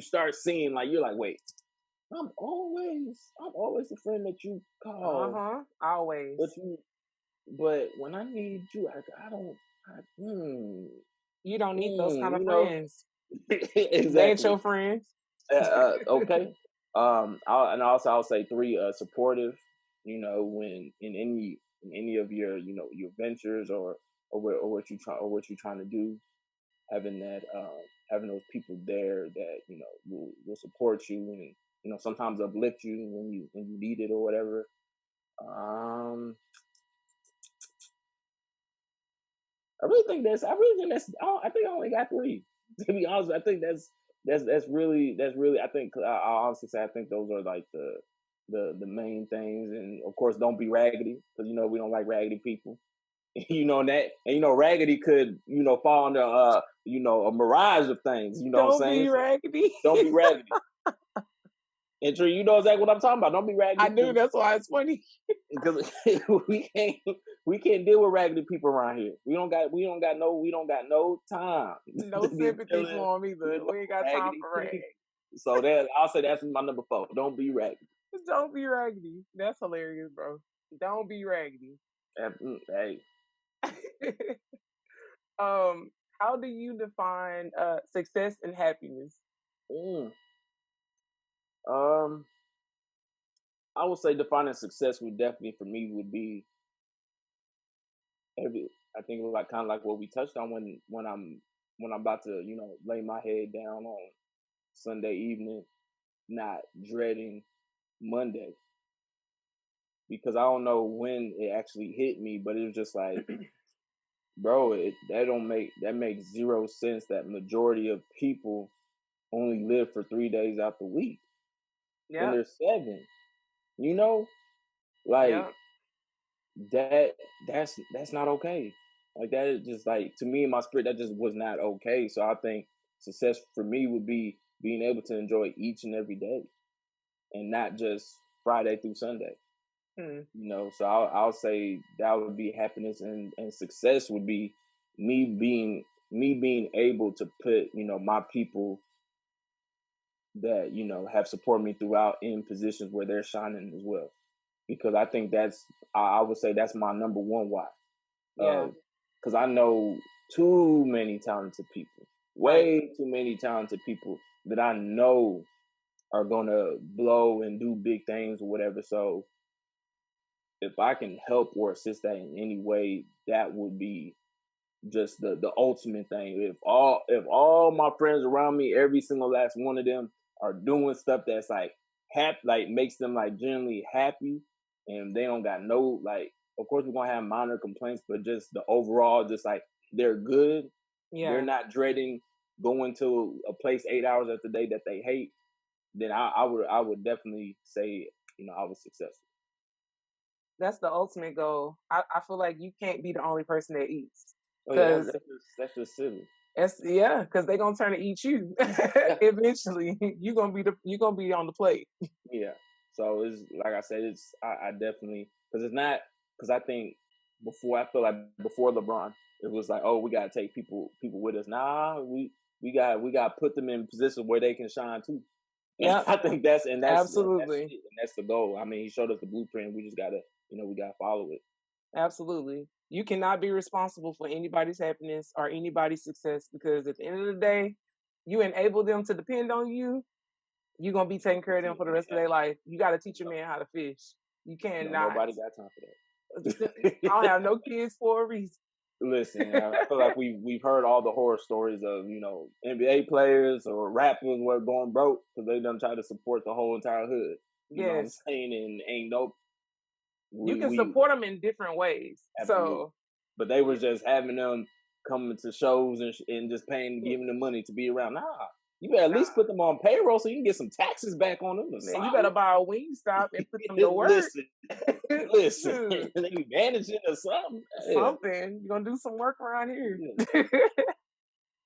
start seeing like you're like, wait, I'm always the friend that you call, Always. but when I need you, I don't. You don't need those kind of you know, friends. They ain't exactly. your friends. Okay. I'll say three, supportive. When in any of your your ventures or what you trying to do, having having those people there that will support you and sometimes uplift you when you need it or whatever. Um, I really think that's. I think I only got three. To be honest, I think that's really. I think I honestly say I think those are like the main things, and of course, don't be raggedy because we don't like raggedy people. That, and raggedy could fall under a mirage of things. You know what I'm Don't saying? be raggedy. Don't be raggedy. And Tree, you know exactly what I'm talking about. Don't be raggedy. I do. That's why it's funny. Because we can't deal with raggedy people around here. We don't got no time. No sympathy for them either. We ain't got time for rag. So I'll say that's my number 4. Don't be raggedy. Don't be raggedy. That's hilarious, bro. Don't be raggedy. Hey. How do you define success and happiness? I would say defining success would definitely for me would be I think like kind of like what we touched on when I'm about to lay my head down on Sunday evening, not dreading Monday, because I don't know when it actually hit me, but it was just like, bro, that makes zero sense that majority of people only live for 3 days out the week. Yeah. And there's 7. Like that's not okay. Like that is just like, to me in my spirit, that just was not okay. So I think success for me would be being able to enjoy each and every day and not just Friday through Sunday. So I'll say that would be happiness, and success would be me being able to put my people that have supported me throughout in positions where they're shining as well, because I think I would say that's my number 1 why. Yeah. Because I know too many talented people, way too many talented people that I know are gonna blow and do big things or whatever. So if I can help or assist that in any way, that would be just the ultimate thing. If all my friends around me, every single last one of them, are doing stuff that's like happy, like makes them like genuinely happy, and they don't got no, like, of course we're gonna have minor complaints, but just the overall, just like they're good. Yeah. They're not dreading going to a place 8 hours of the day that they hate. Then I would definitely say I was successful. That's the ultimate goal. I feel like you can't be the only person that eats. Oh, yeah, that's just silly. Because they're gonna turn to eat you. Eventually, you're gonna be on the plate. Yeah. So it's like I said, I definitely, because I think I feel like before LeBron, it was like, oh, we gotta take people with us. Nah, we gotta put them in positions where they can shine too. Yeah, I think that's absolutely, that's the goal. I mean, he showed us the blueprint. We just gotta we gotta follow it. Absolutely. You cannot be responsible for anybody's happiness or anybody's success, because at the end of the day, you enable them to depend on you. You're going to be taking care of them for the rest of their life. You got to teach a man how to fish. You cannot. Nobody got time for that. I don't have no kids for a reason. Listen, I feel like we've heard all the horror stories of, NBA players or rappers were going broke because they done try to support the whole entire hood. You know what I'm saying? And ain't no... You can support them in different ways. Absolutely. So, but they were just having them coming to shows and just giving them money to be around. Nah, you better at least put them on payroll so you can get some taxes back on them. Man, you better buy a Wingstop and put them to work. Listen, they be managing or something. Something. You're gonna do some work around here. Yeah.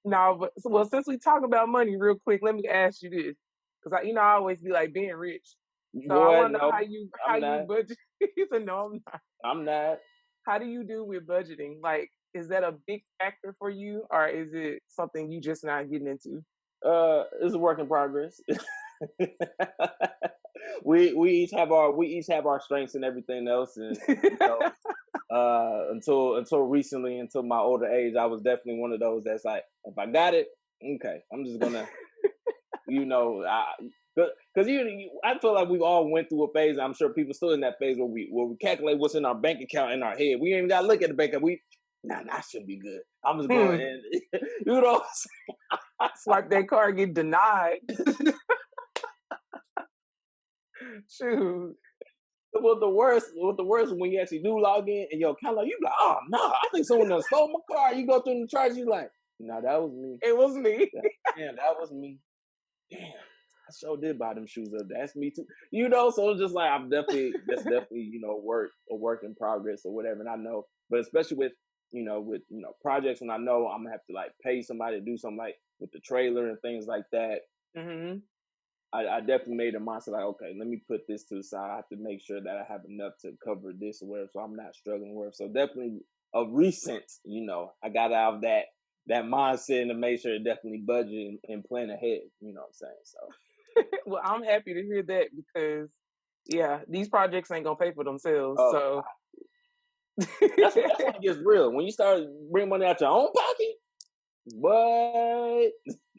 No, but since we talk about money real quick, let me ask you this, because I always be like being rich. So I want to know how you budget. He said, "No, I'm not." I'm not. how do you do with budgeting? Like, is that a big factor for you, or is it something you just not getting into? It's a work in progress. We each have our strengths and everything else, and you know, until recently, until my older age, I was definitely one of those that's like, if I got it, okay, I'm just gonna, you know, because I feel like we've all went through a phase. I'm sure people still in that phase where we calculate what's in our bank account in our head. We ain't even gotta look at the bank account. That should be good. I'm just going in, you know. Swipe that card, get denied. Shoot. What the worst when you actually do log in and your account, you like, oh no, I think someone done stole my car. You go through the charge, you like, no, that was me. It was me. Damn, that was me. Damn, I sure did buy them shoes up. That's me too. You know, so it's just like that's definitely, you know, a work in progress or whatever. And I know, but especially with projects, when I know I'm gonna have to like pay somebody to do something like with the trailer and things like that. Mm-hmm. I definitely made a mindset like, okay, let me put this to the side. I have to make sure that I have enough to cover this or whatever, so I'm not struggling with. So definitely of recent, you know, I got out of that mindset and to make sure to definitely budget and plan ahead. You know what I'm saying? So Well, I'm happy to hear that because, yeah, these projects ain't gonna pay for themselves. So that's when it gets real. When you start bringing money out your own pocket, what?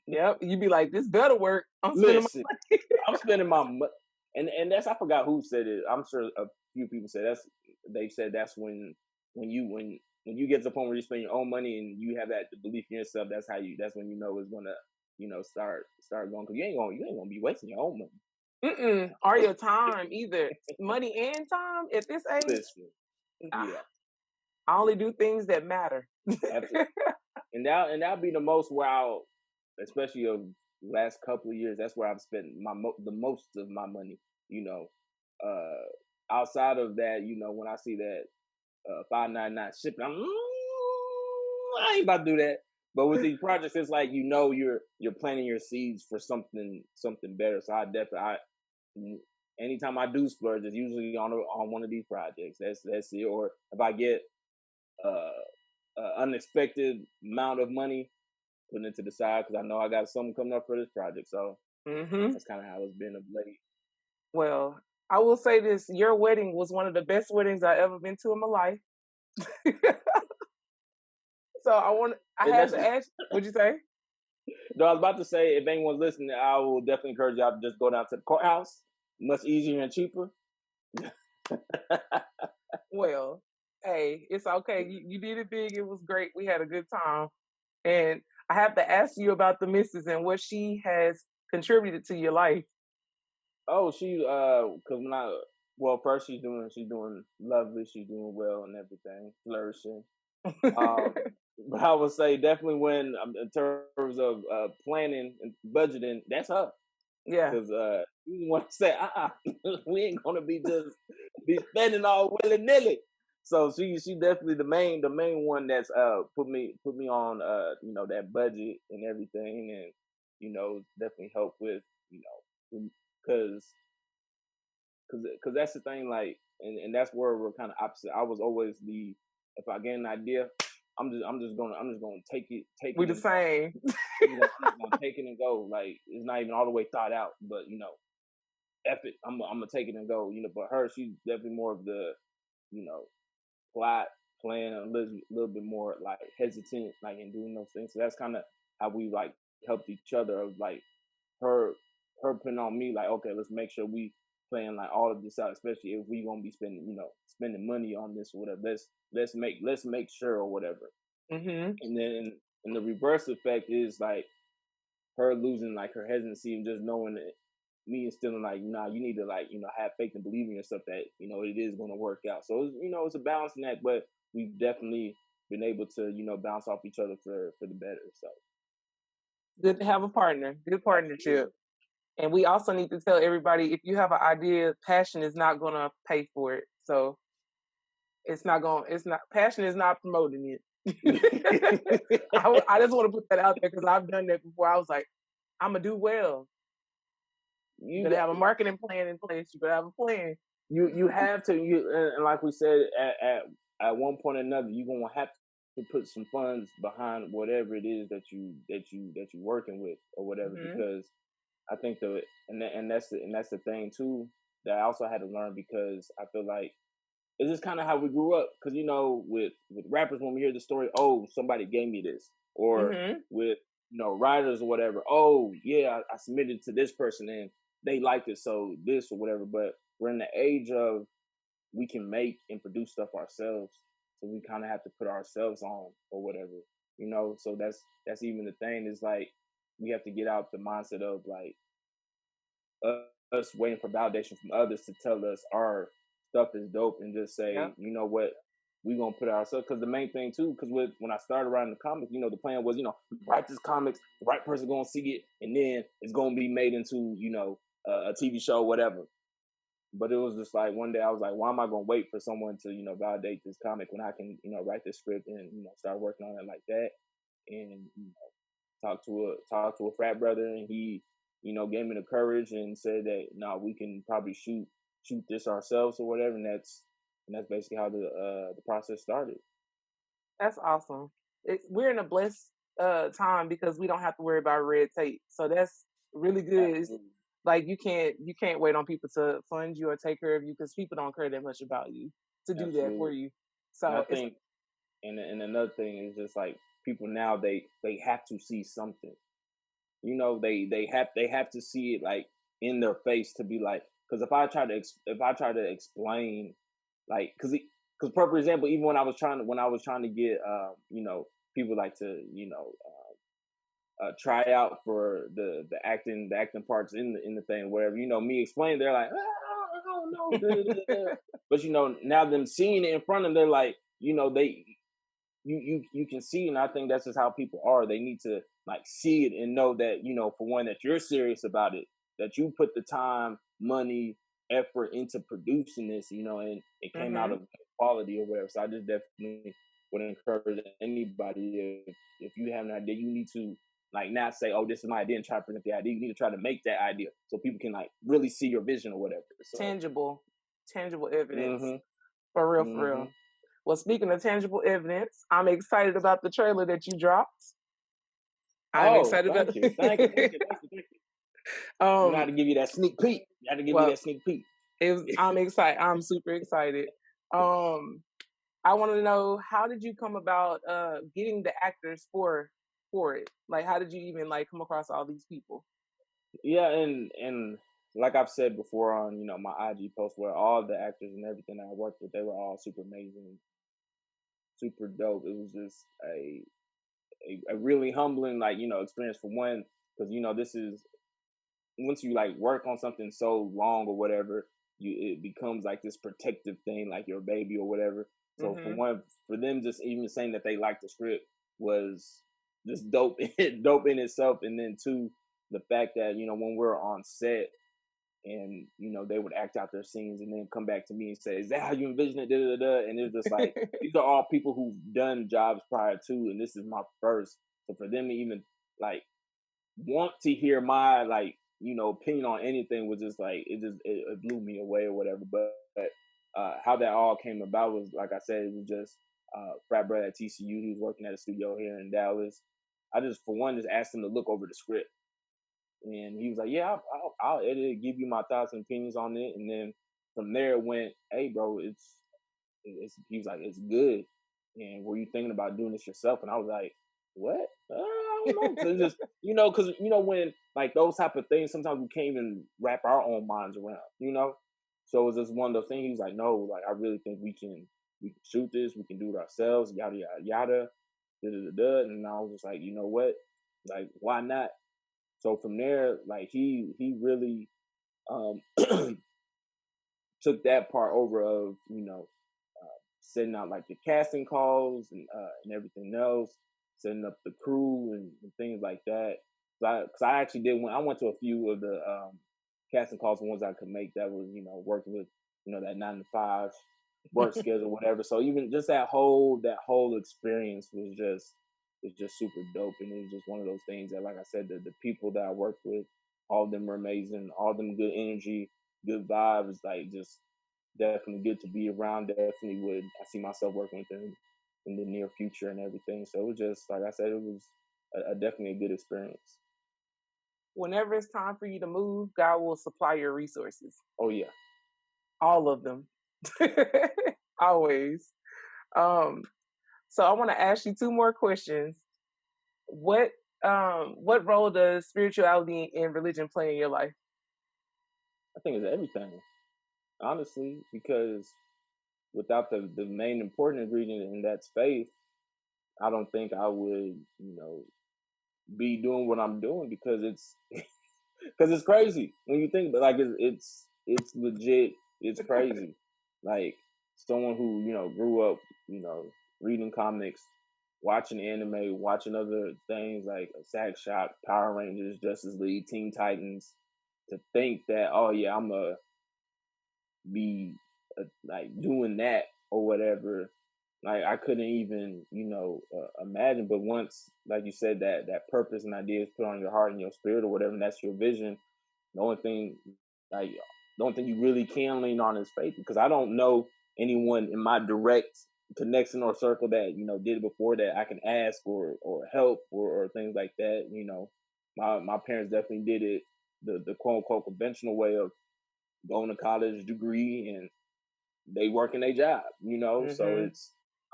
Yep, you be like, this better work. I'm spending my money, and that's, I forgot who said it. I'm sure a few people said that's when you get to the point where you spend your own money and you have that belief in yourself. That's when you know it's gonna, you know, start going, because you ain't gonna be wasting your own money. Or your time either. Money and time at this age. Listen, nah. Yeah, I only do things that matter. absolutely. And that'll be the most where I'll, especially of last couple of years, that's where I've spent the most of my money. You know, outside of that, you know, when I see that $5.99 shipping, I ain't about to do that. But with these projects, it's like, you know, you're planting your seeds for something better. So anytime I do splurge, it's usually on one of these projects. That's it. Or if I get unexpected amount of money, putting it to the side because I know I got something coming up for this project. So that's kind of how it's been of late. Well, I will say this: your wedding was one of the best weddings I've ever been to in my life. So I had to ask. What'd you say? No, I was about to say, if anyone's listening, I will definitely encourage y'all to just go down to the courthouse. Much easier and cheaper. Well, hey, it's okay. You did it big. It was great. We had a good time. And I have to ask you about the missus and what she has contributed to your life. Oh, first she's doing lovely. She's doing well and everything, flourishing. But I would say definitely when in terms of planning and budgeting, that's her. Yeah. Because you want to say, we ain't gonna be spending all willy nilly. So she definitely the main one that's put me on you know, that budget and everything, and you know, definitely help with, you know, because that's the thing, like, and that's where we're kind of opposite. I was always if I get an idea, I'm just gonna take it. We the same. I'm just gonna take it and go. Like, it's not even all the way thought out, but you know, F it, I'm gonna take it and go. You know, but her, she's definitely more of the, you know, plan a little bit more like hesitant, like in doing those things. So that's kind of how we like helped each other. Of like her putting on me like, okay, let's make sure we plan like all of this out, especially if we gonna be spending money on this or whatever. Let's make sure or whatever. Mm-hmm. And then and the reverse effect is like her losing like her hesitancy and just knowing that me instilling like, nah, you need to like, you know, have faith and believe in yourself that, you know, it is going to work out. So, you know, it's a balancing act, but we've definitely been able to, you know, bounce off each other for the better. So Good to have a partner. Good partnership. And we also need to tell everybody, if you have an idea, passion is not going to pay for it. So passion is not promoting it. I just want to put that out there because I've done that before. I was like, I'm going to do well. You gotta have a marketing plan in place. You gotta have a plan. You have to. And like we said at one point or another, you're gonna have to put some funds behind whatever it is that you're working with or whatever, Mhm. because I think that's the thing too that I also had to learn, because I feel like it's just kind of how we grew up. Because with rappers, when we hear the story, oh, somebody gave me this, or Mhm. with writers or whatever, oh yeah, I submitted to this person and they liked it, so this or whatever. But we're in the age of we can make and produce stuff ourselves, so we kind of have to put ourselves on or whatever. So that's even the thing, is like we have to get out the mindset of like us waiting for validation from others to tell us our stuff is dope, and just say, Yep. you know what, we gonna put ourselves. Because the main thing too, because when I started writing the comics, the plan was, write this comics, the right person gonna see it, and then it's gonna be made into a TV show, whatever. But it was just like one day I was like, why am I gonna wait for someone to validate this comic when I can write this script and start working on it like that, and talk to a frat brother, and he gave me the courage and said that no, we can probably shoot this ourselves or whatever, and that's basically how the process started. That's awesome. We're in a blessed time because we don't have to worry about red tape. So that's really good. It's Absolutely. like you can't wait on people to fund you or take care of you, because people don't care that much about you to do that for Absolutely. you. And I So it's think, and another thing is just like people now, they have to see something. They have to see it like in their face, to be like, because if I try to explain, like, because for example, even when I was trying to get people like to try out for the acting parts in the thing, wherever, me explain, they're like, I don't know, but now them seeing it in front of them, they're like, they you can see. And I think that's just how people are. They need to like see it and know that, for one, that you're serious about it, that you put the time, money, effort into producing this, and it came out hmm of quality or whatever. So I just definitely would encourage anybody, if you have an idea, you need to like not say, oh, this is my idea, and try to present the idea. You need to try to make that idea so people can like really see your vision or whatever. So tangible evidence. hmm For real, for hmm real. Well, speaking of tangible evidence, I'm excited about the trailer that you dropped. I'm oh, excited about thank you, thank you, thank you, thank you, thank you. You know how um to give you that sneak peek. You had to give me well, that sneak peek. I'm excited. I'm super excited. Um I want to know, how did you come about getting the actors for it? Like, how did you even like come across all these people? Yeah, and like I've said before on my IG post, where all the actors and everything that I worked with, they were all super amazing, super dope. It was just a really humbling like experience, for one, because this is, once you like work on something so long or whatever, it becomes like this protective thing, like your baby or whatever. So for Mhm. one, for them just even saying that they liked the script was just dope, dope in itself. And then two, the fact that when we're on set, and they would act out their scenes and then come back to me and say, "Is that how you envision it?" Da, da, da. And it's just like, these are all people who've done jobs prior to, and this is my first. So for them to even like want to hear my like opinion on anything was just like, it blew me away or whatever. But how that all came about was, like I said, it was just frat brother at TCU. He was working at a studio here in Dallas. I just, for one, just asked him to look over the script, and he was like, "Yeah, I'll edit it, give you my thoughts and opinions on it." And then from there it went, "Hey, bro, it's." He was like, "It's good." And were you thinking about doing this yourself? And I was like, "What? I don't know." Cause it's just because when like those type of things, sometimes we can't even wrap our own minds around. So it was just one of those things. He was like, "No, like I really think we can shoot this. We can do it ourselves. Yada yada yada." Da, da, da, da. And I was just like, you know what? Like, why not? So from there, like he really um took that part over of setting out like the casting calls and everything else, setting up the crew and things like that. Cause I actually did I went to a few of the casting calls, the ones I could make, that was working with that 9 to 5 work schedule, whatever. So even just that whole experience was just super dope, and it was just one of those things that, like I said, the people that I worked with, all of them were amazing, all of them good energy, good vibes, like just definitely good to be around. Definitely would I see myself working with them in the near future and everything. So it was just like I said, it was definitely a good experience. Whenever it's time for you to move, God will supply your resources, Oh yeah. all of them, always. Um, so I want to ask you two more questions. What role does spirituality and religion play in your life? I think it's everything, honestly, because without the main important ingredient, and that's faith, I don't think I would, be doing what I'm doing because it's because it's crazy when you think, but like it's legit, it's crazy. Like someone who grew up, reading comics, watching anime, watching other things like Sack Shock, Power Rangers, Justice League, Teen Titans, to think that oh yeah, I'm a be like doing that or whatever. Like I couldn't even, imagine. But once, like you said, that purpose and idea is put on your heart and your spirit or whatever, and that's your vision. The only thing, like, the only thing you really can lean on is faith. Because I don't know anyone in my direct connection or circle that did it before that I can ask or help or things like that. My parents definitely did it the quote unquote conventional way of going to college degree and they working their job, so Mm-hmm.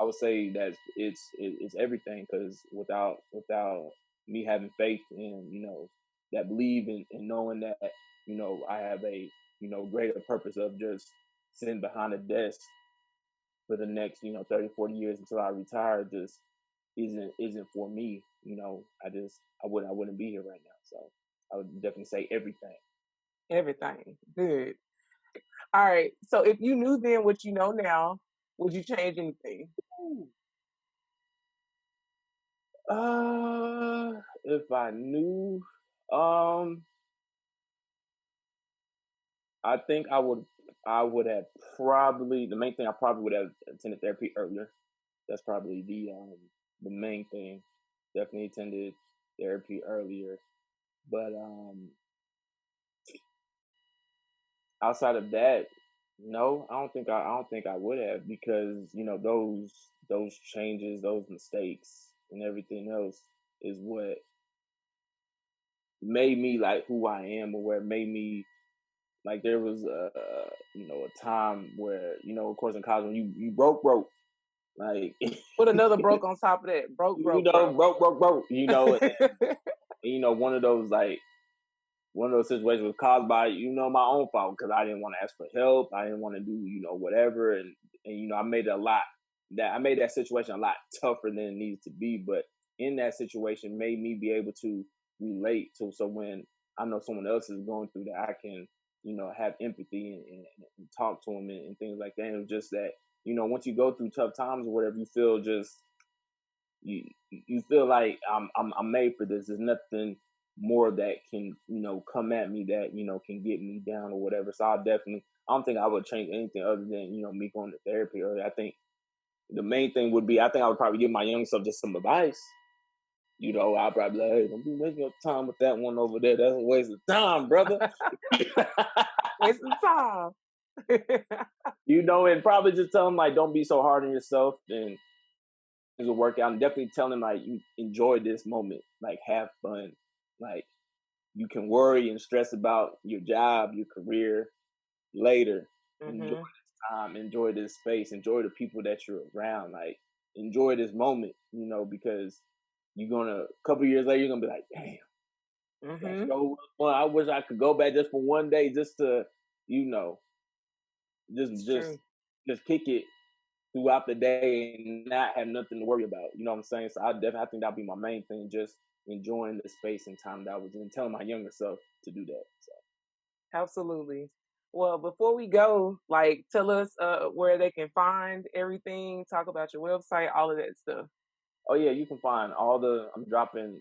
I would say that it's everything because without me having faith and that believe in knowing that I have a greater purpose of just sitting behind a desk for the next 30 40 years until I retire just isn't for me. I wouldn't be here right now, so I would definitely say everything. Everything. Good. All right. So if you knew then what you know now, would you change anything? If I knew, um, I think I would have probably the main thing I probably would have attended therapy earlier. That's probably the main thing. Definitely attended therapy earlier, but outside of that, no, I don't think I would have because those changes, those mistakes, and everything else is what made me like who I am, or where made me like there was a time where of course in college when you broke like Put another broke on top of that. Broke, broke. broke and one of those situations was caused by my own fault because I didn't want to ask for help. I didn't want to do whatever, and I made that situation a lot tougher than it needed to be. But in that situation, made me be able to relate to. So when I know someone else is going through that, I can have empathy and talk to them and things like that. And it was just that once you go through tough times or whatever, you feel just you feel like I'm made for this. There's nothing more that can come at me that can get me down or whatever. So I don't think I would change anything other than me going to therapy early. I think the main thing would be I think I would probably give my young self just some advice. I'd probably be like, hey, don't be wasting your time with that one over there. That's a waste of time, brother. Waste of time. And probably just tell them like don't be so hard on yourself and things will work out. And definitely tell them like you enjoy this moment, like have fun. Like you can worry and stress about your job, your career later. Enjoy Mm-hmm. this time, enjoy this space, enjoy the people that you're around. Like enjoy this moment, because you're gonna a couple years later you're gonna be like, damn, that Mm-hmm. show was fun. I wish I could go back just for one day just to, It's just true. just kick it throughout the day and not have nothing to worry about. You know what I'm saying? So I think that'd be my main thing, just enjoying the space and time that I was in, telling my younger self to do that. So Absolutely. Well, before we go, like tell us where they can find everything, talk about your website, all of that stuff. oh yeah, you can find I'm dropping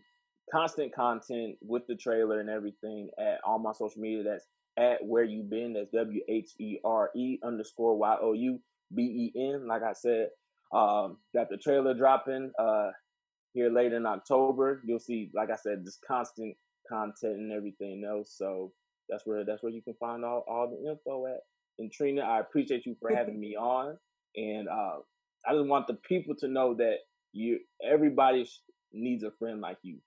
constant content with the trailer and everything at all my social media. That's at Where You Been. That's WHERE_YOUBEN. Like I said, got the trailer dropping here later in October. You'll see, like I said, just constant content and everything else. So that's where you can find all the info at. And Trina, I appreciate you for having me on. And I just want the people to know that everybody needs a friend like you,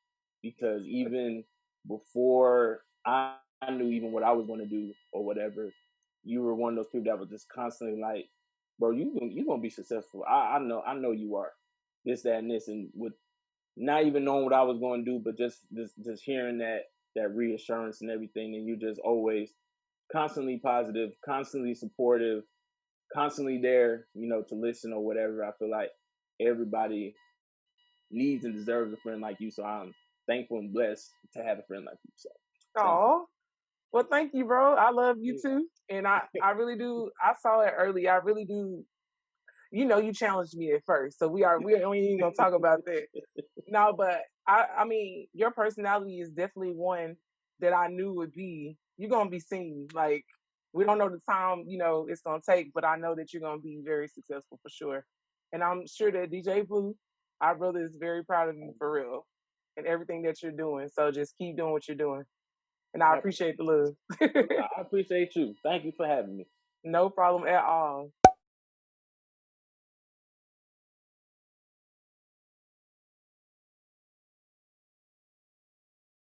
because even before I knew even what I was going to do or whatever, you were one of those people that was just constantly like, bro, you gonna be successful. I know you are. This, that, and this, and with not even knowing what I was going to do, but just hearing that reassurance and everything, and you just always constantly positive, constantly supportive, constantly there, to listen or whatever. I feel like everybody needs and deserves a friend like you. So I'm thankful and blessed to have a friend like you. So thank you. Oh, well, thank you, bro. I love you too, and I really do. I saw it early. I really do. You challenged me at first, so we ain't even gonna talk about that. No, but I mean, your personality is definitely one that I knew would be. You're gonna be seen. Like, we don't know the time, it's gonna take, but I know that you're gonna be very successful for sure. And I'm sure that DJ Blue, our brother, is very proud of you for real and everything that you're doing. So just keep doing what you're doing. And I appreciate the love. I appreciate you. Thank you for having me. No problem at all.